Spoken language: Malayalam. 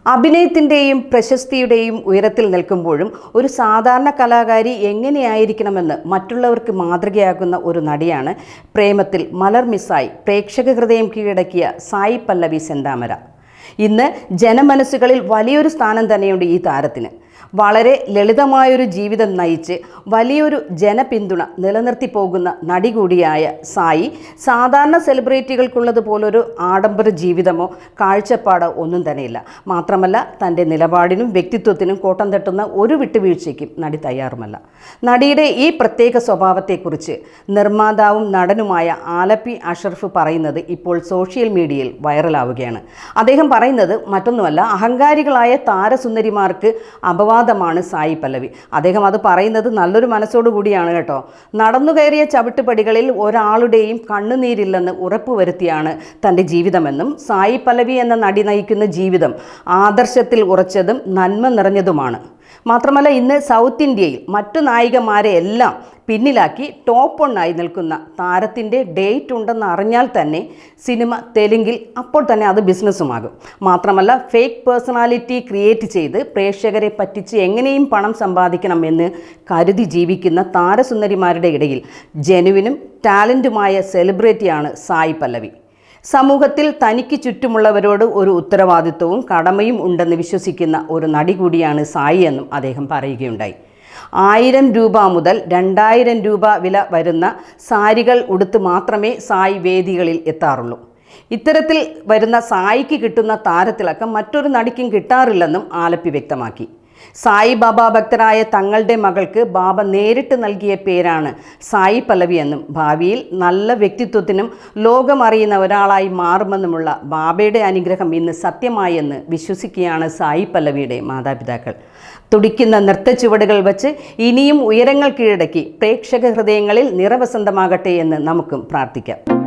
അഭിനയത്തിൻ്റെയും പ്രശസ്തിയുടെയും ഉയരത്തിൽ നിൽക്കുമ്പോഴും ഒരു സാധാരണ കലാകാരി എങ്ങനെയായിരിക്കണമെന്ന് മറ്റുള്ളവർക്ക് മാതൃകയാകുന്ന ഒരു നടിയാണ് പ്രേമത്തിൽ മലർ മിസ്സായി പ്രേക്ഷക ഹൃദയം കീഴടക്കിയ സായി പല്ലവി സെന്താമര. ഇന്ന് ജനമനസ്സുകളിൽ വലിയൊരു സ്ഥാനം തന്നെയുണ്ട് ഈ താരത്തിന്. വളരെ ലളിതമായൊരു ജീവിതം നയിച്ച് വലിയൊരു ജനപിന്തുണ നിലനിർത്തി പോകുന്ന നടി കൂടിയായ സായി സാധാരണ സെലിബ്രിറ്റികൾക്കുള്ളതുപോലൊരു ആഡംബര ജീവിതമോ കാഴ്ചപ്പാടോ ഒന്നും തന്നെയില്ല. മാത്രമല്ല, തൻ്റെ നിലപാടിനും വ്യക്തിത്വത്തിനും കോട്ടം തട്ടുന്ന ഒരു വിട്ടുവീഴ്ചയ്ക്കും നടി തയ്യാറുമല്ല. നടിയുടെ ഈ പ്രത്യേക സ്വഭാവത്തെക്കുറിച്ച് നിർമ്മാതാവും നടനുമായ ആലപ്പി അഷറഫ് പറയുന്നത് ഇപ്പോൾ സോഷ്യൽ മീഡിയയിൽ വൈറലാവുകയാണ്. അദ്ദേഹം പറയുന്നത് മറ്റൊന്നുമല്ല, അഹങ്കാരികളായ താരസുന്ദരിമാർക്ക് അപവാദമാണ് സായി പല്ലവി. അദ്ദേഹം അത് പറയുന്നത് നല്ലൊരു മനസ്സോടു കൂടിയാണ് കേട്ടോ. നടന്നു കയറിയ ചവിട്ടുപടികളിൽ ഒരാളുടെയും കണ്ണുനീരില്ലെന്ന് ഉറപ്പുവരുത്തിയാണ് തൻ്റെ ജീവിതമെന്നും സായി പല്ലവി എന്ന നടി നയിക്കുന്ന ജീവിതം ആദർശത്തിൽ ഉറച്ചതും നന്മ നിറഞ്ഞതുമാണ്. മാത്രമല്ല, ഇന്ന് സൗത്ത് ഇന്ത്യയിൽ മറ്റു നായികമാരെ എല്ലാം പിന്നിലാക്കി ടോപ്പ് 1 നിൽക്കുന്ന താരത്തിൻ്റെ ഡേറ്റ് ഉണ്ടെന്ന് അറിഞ്ഞാൽ തന്നെ സിനിമ തെലുങ്കിൽ അപ്പോൾ തന്നെ അത് ബിസിനസ്സുമാകും. മാത്രമല്ല, ഫേക്ക് പേഴ്സണാലിറ്റി ക്രിയേറ്റ് ചെയ്ത് പ്രേക്ഷകരെ പറ്റിച്ച് എങ്ങനെയും പണം സമ്പാദിക്കണമെന്ന് കരുതി ജീവിക്കുന്ന താരസുന്ദരിമാരുടെ ഇടയിൽ ജെനുവിനും ടാലൻറ്റുമായ സെലിബ്രിറ്റിയാണ് സായി പല്ലവി. സമൂഹത്തിൽ തനിക്ക് ചുറ്റുമുള്ളവരോട് ഒരു ഉത്തരവാദിത്വവും കടമയും ഉണ്ടെന്ന് വിശ്വസിക്കുന്ന ഒരു നടി കൂടിയാണ് സായി എന്നും അദ്ദേഹം പറയുകയുണ്ടായി. 1000 രൂപ മുതൽ 2000 രൂപ വില വരുന്ന സാരികൾ ഉടുത്ത് മാത്രമേ സായി വേദികളിൽ എത്താറുള്ളൂ. ഇത്തരത്തിൽ വരുന്ന സായിക്ക് കിട്ടുന്ന താരത്തിളക്കം മറ്റൊരു നടിക്കും കിട്ടാറില്ലെന്നും ആലപ്പി വ്യക്തമാക്കി. സായി ബാബ ഭക്തരായ തങ്ങളുടെ മകൾക്ക് ബാബ നേരിട്ട് നൽകിയ പേരാണ് സായി പല്ലവി എന്നും ഭാവിയിൽ നല്ല വ്യക്തിത്വത്തിനും ലോകമറിയുന്ന ഒരാളായി മാറുമെന്നുമുള്ള ബാബയുടെ അനുഗ്രഹം ഇന്ന് സത്യമായെന്ന് വിശ്വസിക്കുകയാണ് സായി പല്ലവിയുടെ മാതാപിതാക്കൾ. തുടിക്കുന്ന നൃത്തച്ചുവടുകൾ വച്ച് ഇനിയും ഉയരങ്ങൾ കീഴടക്കി പ്രേക്ഷക ഹൃദയങ്ങളിൽ നിറവസന്തമാകട്ടെ എന്ന് നമുക്കും പ്രാർത്ഥിക്കാം.